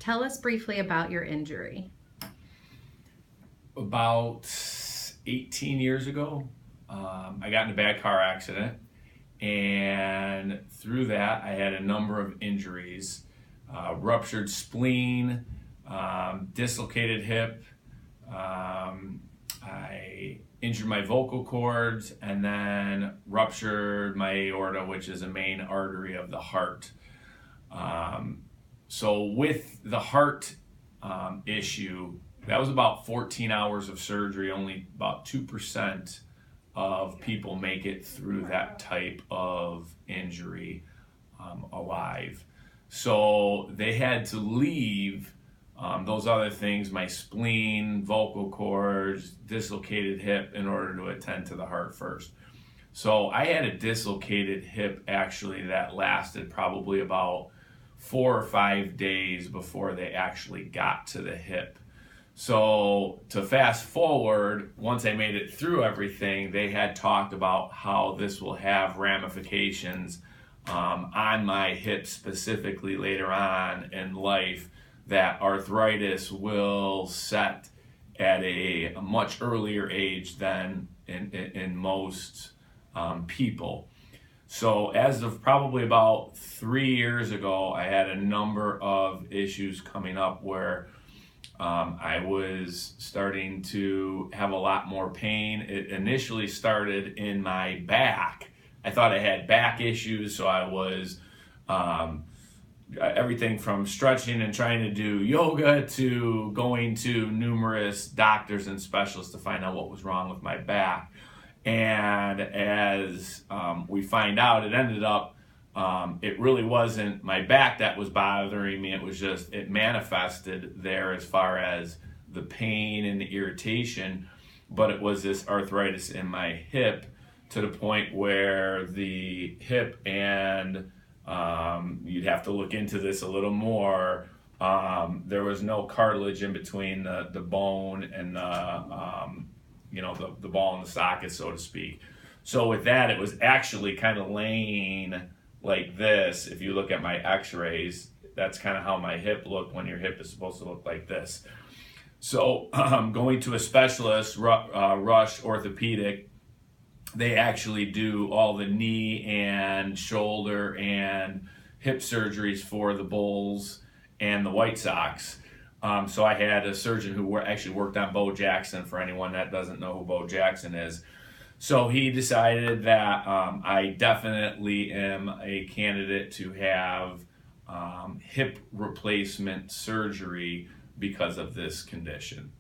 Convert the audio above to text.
Tell us briefly about your injury. About 18 years ago, I got in a bad car accident, and through that, I had a number of injuries: ruptured spleen, dislocated hip. I injured my vocal cords, and then ruptured my aorta, which is a main artery of the heart. So with the heart issue, that was about 14 hours of surgery. Only about 2% of people make it through that type of injury alive. So they had to leave those other things, my spleen, vocal cords, dislocated hip, in order to attend to the heart first. So I had a dislocated hip actually that lasted probably about 4 or 5 days before they actually got to the hip. So to fast forward, once I made it through everything, they had talked about how this will have ramifications on my hip specifically later on in life, that arthritis will set at a much earlier age than in most people. So as of probably about 3 years ago, I had a number of issues coming up where I was starting to have a lot more pain. It initially started in my back. I thought I had back issues, so I was everything from stretching and trying to do yoga to going to numerous doctors and specialists to find out what was wrong with my back. And as we find out, it ended up, it really wasn't my back that was bothering me. It was just, it manifested there as far as the pain and the irritation, but it was this arthritis in my hip, to the point where the hip, and you'd have to look into this a little more, there was no cartilage in between the bone and the ball and the socket, so to speak. So with that, it was actually kind of laying like this. If you look at my x-rays, that's kind of how my hip looked, when your hip is supposed to look like this. So going to a specialist, Rush Orthopedic, they actually do all the knee and shoulder and hip surgeries for the Bulls and the White Sox. So I had a surgeon who actually worked on Bo Jackson, for anyone that doesn't know who Bo Jackson is. So he decided that I definitely am a candidate to have hip replacement surgery because of this condition.